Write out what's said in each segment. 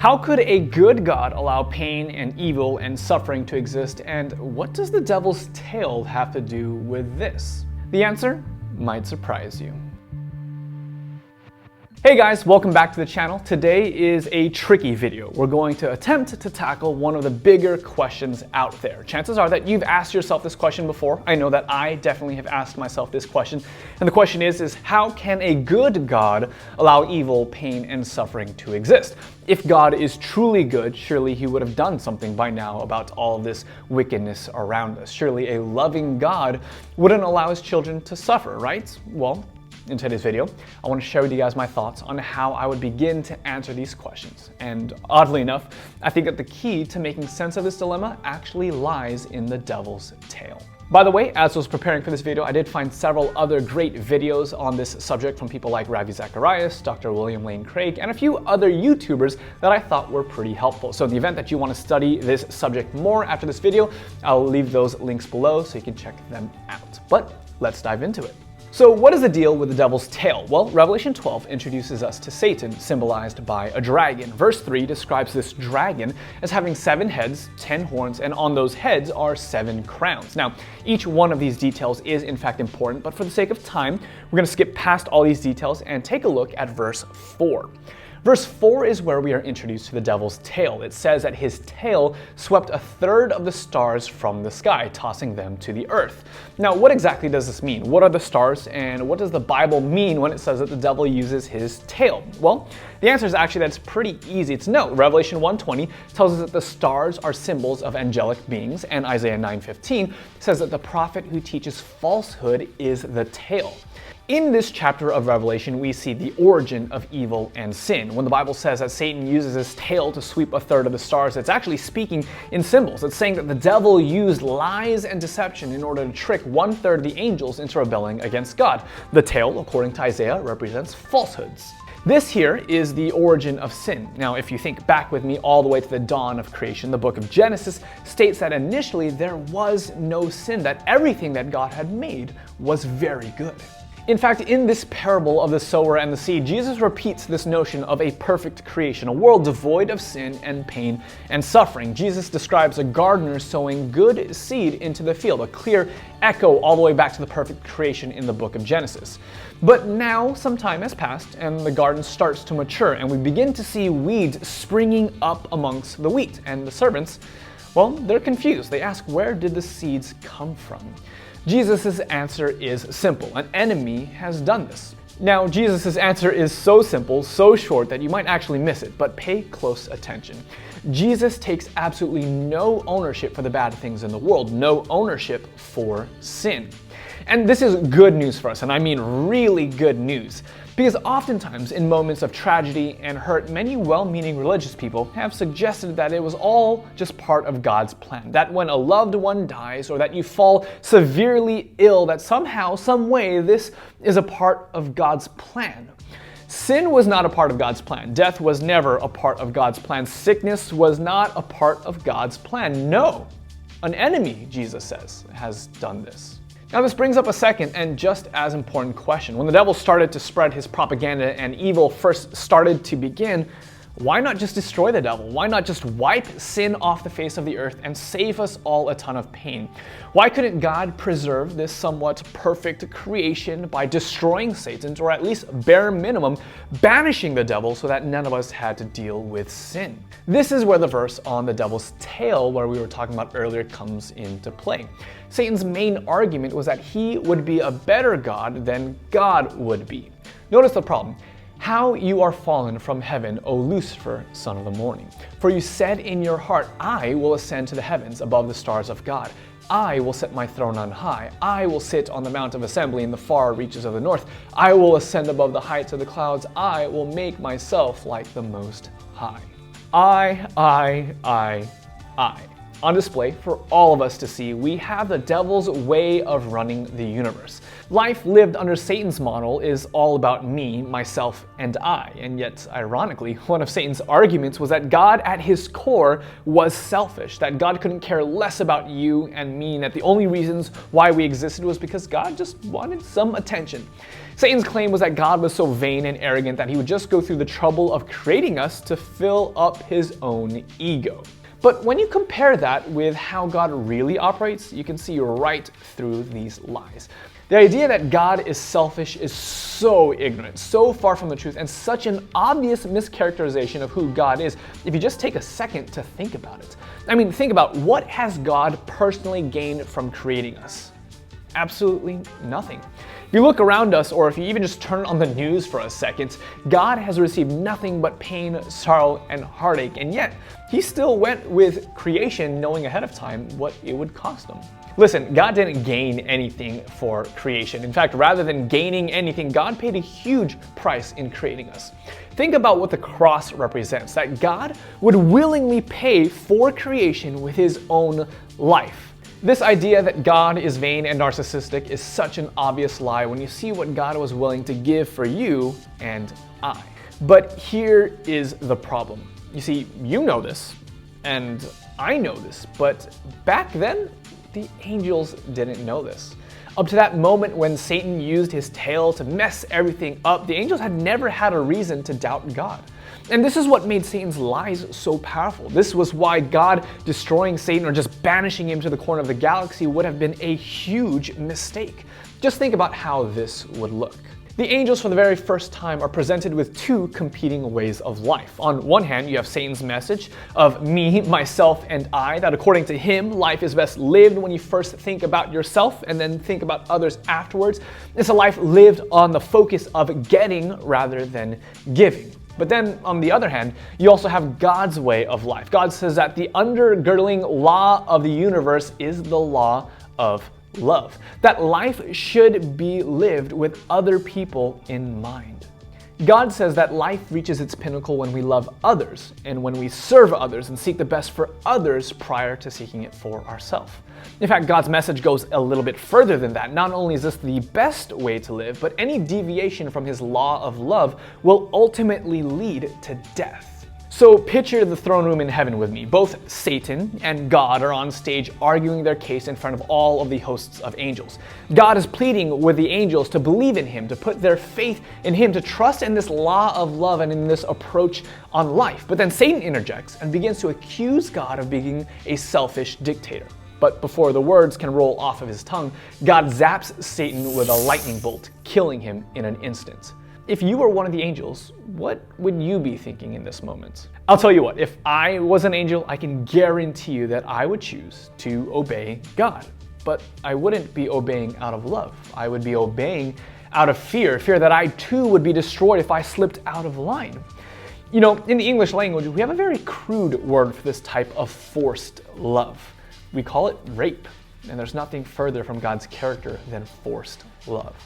How could a good God allow pain and evil and suffering to exist, and what does the devil's tail have to do with this? The answer might surprise you. Hey guys, welcome back to the channel. Today is a tricky video. We're going to attempt to tackle one of the bigger questions out there. Chances are that you've asked yourself this question before. I know that I definitely have asked myself this question. And the question is how can a good God allow evil, pain, and suffering to exist? If God is truly good, surely he would have done something by now about all of this wickedness around us. Surely a loving God wouldn't allow his children to suffer, right? Well, in today's video, I want to share with you guys my thoughts on how I would begin to answer these questions. And oddly enough, I think that the key to making sense of this dilemma actually lies in the devil's tail. By the way, as I was preparing for this video, I did find several other great videos on this subject from people like Ravi Zacharias, Dr. William Lane Craig, and a few other YouTubers that I thought were pretty helpful. So in the event that you want to study this subject more after this video, I'll leave those links below so you can check them out. But let's dive into it. So what is the deal with the devil's tail? Well, Revelation 12 introduces us to Satan, symbolized by a dragon. Verse 3 describes this dragon as having 7 heads, 10 horns, and on those heads are 7 crowns. Now, each one of these details is in fact important, but for the sake of time, we're going to skip past all these details and take a look at verse 4. Verse 4 is where we are introduced to the devil's tail. It says that his tail swept a third of the stars from the sky, tossing them to the earth. Now, what exactly does this mean? What are the stars, and what does the Bible mean when it says that the devil uses his tail? Well, the answer is actually that it's pretty easy to know. Revelation 1:20 tells us that the stars are symbols of angelic beings, and Isaiah 9:15 says that the prophet who teaches falsehood is the tail. In this chapter of Revelation, we see the origin of evil and sin. When the Bible says that Satan uses his tail to sweep a third of the stars, it's actually speaking in symbols. It's saying that the devil used lies and deception in order to trick 1/3 of the angels into rebelling against God. The tail, according to Isaiah, represents falsehoods. This here is the origin of sin. Now, if you think back with me all the way to the dawn of creation, the book of Genesis states that initially there was no sin, that everything that God had made was very good. In fact, in this parable of the sower and the seed, Jesus repeats this notion of a perfect creation, a world devoid of sin and pain and suffering. Jesus describes a gardener sowing good seed into the field, a clear echo all the way back to the perfect creation in the book of Genesis. But now some time has passed and the garden starts to mature and we begin to see weeds springing up amongst the wheat. And the servants, well, they're confused. They ask, where did the seeds come from? Jesus' answer is simple. An enemy has done this. Now, Jesus' answer is so simple, so short that you might actually miss it, but pay close attention. Jesus takes absolutely no ownership for the bad things in the world, no ownership for sin. And this is good news for us, and I mean really good news. Because oftentimes in moments of tragedy and hurt, many well-meaning religious people have suggested that it was all just part of God's plan. That when a loved one dies or that you fall severely ill, that somehow, some way, this is a part of God's plan. Sin was not a part of God's plan. Death was never a part of God's plan. Sickness was not a part of God's plan. No, an enemy, Jesus says, has done this. Now this brings up a second and just as important question. When the devil started to spread his propaganda and evil first started to begin, why not just destroy the devil? Why not just wipe sin off the face of the earth and save us all a ton of pain? Why couldn't God preserve this somewhat perfect creation by destroying Satan, or at least bare minimum, banishing the devil so that none of us had to deal with sin? This is where the verse on the devil's tail, where we were talking about earlier, comes into play. Satan's main argument was that he would be a better God than God would be. Notice the problem. How you are fallen from heaven, O Lucifer, son of the morning. For you said in your heart, I will ascend to the heavens above the stars of God. I will set my throne on high. I will sit on the mount of assembly in the far reaches of the north. I will ascend above the heights of the clouds. I will make myself like the Most High. I. On display for all of us to see, we have the devil's way of running the universe. Life lived under Satan's model is all about me, myself, and I. And yet, ironically, one of Satan's arguments was that God at his core was selfish, that God couldn't care less about you and me, and that the only reasons why we existed was because God just wanted some attention. Satan's claim was that God was so vain and arrogant that he would just go through the trouble of creating us to fill up his own ego. But when you compare that with how God really operates, you can see right through these lies. The idea that God is selfish is so ignorant, so far from the truth, and such an obvious mischaracterization of who God is if you just take a second to think about it. I mean, think about what has God personally gained from creating us? Absolutely nothing. If you look around us, or if you even just turn on the news for a second, God has received nothing but pain, sorrow, and heartache, and yet he still went with creation knowing ahead of time what it would cost him. Listen, God didn't gain anything for creation. In fact, rather than gaining anything, God paid a huge price in creating us. Think about what the cross represents, that God would willingly pay for creation with his own life. This idea that God is vain and narcissistic is such an obvious lie when you see what God was willing to give for you and I. But here is the problem. You see, you know this, and I know this, but back then, the angels didn't know this. Up to that moment when Satan used his tail to mess everything up, the angels had never had a reason to doubt God. And this is what made Satan's lies so powerful. This was why God destroying Satan or just banishing him to the corner of the galaxy would have been a huge mistake. Just think about how this would look. The angels for the very first time are presented with two competing ways of life. On one hand, you have Satan's message of me, myself, and I, that according to him, life is best lived when you first think about yourself and then think about others afterwards. It's a life lived on the focus of getting rather than giving. But then, on the other hand, you also have God's way of life. God says that the undergirding law of the universe is the law of love. That life should be lived with other people in mind. God says that life reaches its pinnacle when we love others and when we serve others and seek the best for others prior to seeking it for ourselves. In fact, God's message goes a little bit further than that. Not only is this the best way to live, but any deviation from his law of love will ultimately lead to death. So picture the throne room in heaven with me. Both Satan and God are on stage arguing their case in front of all of the hosts of angels. God is pleading with the angels to believe in him, to put their faith in him, to trust in this law of love and in this approach on life. But then Satan interjects and begins to accuse God of being a selfish dictator. But before the words can roll off of his tongue, God zaps Satan with a lightning bolt, killing him in an instant. If you were one of the angels, what would you be thinking in this moment? I'll tell you what, if I was an angel, I can guarantee you that I would choose to obey God. But I wouldn't be obeying out of love. I would be obeying out of fear that I too would be destroyed if I slipped out of line. You know, in the English language, we have a very crude word for this type of forced love. We call it rape, and there's nothing further from God's character than forced love.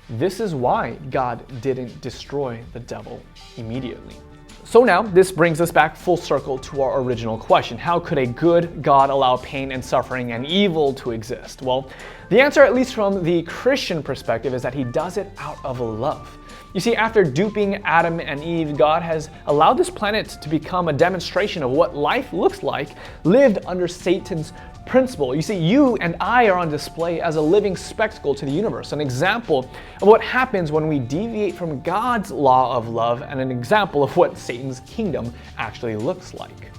This is why God didn't destroy the devil immediately. So now, this brings us back full circle to our original question. How could a good God allow pain and suffering and evil to exist? Well, the answer, at least from the Christian perspective, is that he does it out of love. You see, after duping Adam and Eve, God has allowed this planet to become a demonstration of what life looks like lived under Satan's principle. You see, you and I are on display as a living spectacle to the universe, an example of what happens when we deviate from God's law of love and an example of what Satan's kingdom actually looks like.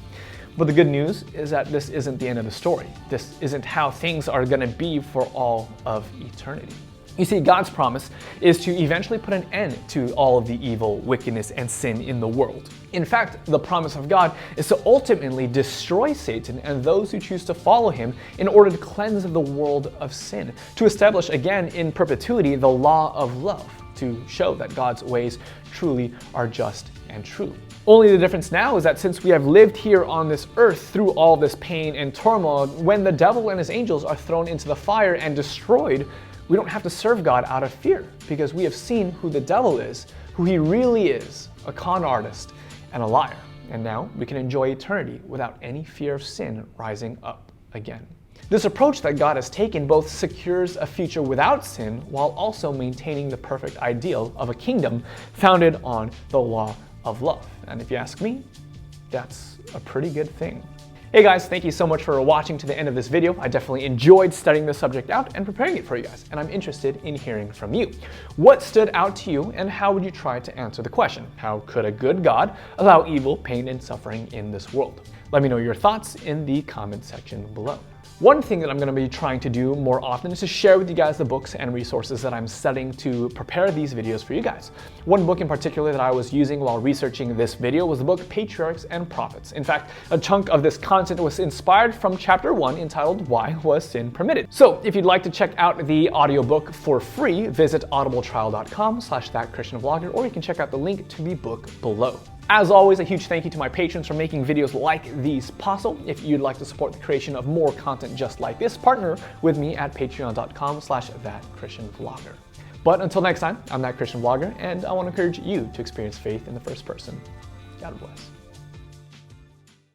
But the good news is that this isn't the end of the story. This isn't how things are going to be for all of eternity. You see, God's promise is to eventually put an end to all of the evil, wickedness, and sin in the world. In fact, the promise of God is to ultimately destroy Satan and those who choose to follow him in order to cleanse the world of sin, to establish again in perpetuity the law of love, to show that God's ways truly are just and true. Only the difference now is that since we have lived here on this earth through all this pain and turmoil, when the devil and his angels are thrown into the fire and destroyed, we don't have to serve God out of fear because we have seen who the devil is, who he really is, a con artist and a liar. and now we can enjoy eternity without any fear of sin rising up again. This approach that God has taken both secures a future without sin while also maintaining the perfect ideal of a kingdom founded on the law of love. And if you ask me, that's a pretty good thing. Hey guys, thank you so much for watching to the end of this video. I definitely enjoyed studying this subject out and preparing it for you guys, and I'm interested in hearing from you. What stood out to you, and how would you try to answer the question? How could a good God allow evil, pain, and suffering in this world? Let me know your thoughts in the comment section below. One thing that I'm going to be trying to do more often is to share with you guys the books and resources that I'm studying to prepare these videos for you guys. One book in particular that I was using while researching this video was the book Patriarchs and Prophets. In fact, a chunk of this content was inspired from chapter 1 entitled Why Was Sin Permitted? So if you'd like to check out the audiobook for free, visit audibletrial.com/thatchristianvlogger, or you can check out the link to the book below. As always, a huge thank you to my patrons for making videos like these possible. If you'd like to support the creation of more content just like this, partner with me at patreon.com/thatchristianvlogger. But until next time, I'm That Christian Vlogger, and I want to encourage you to experience faith in the first person. God bless.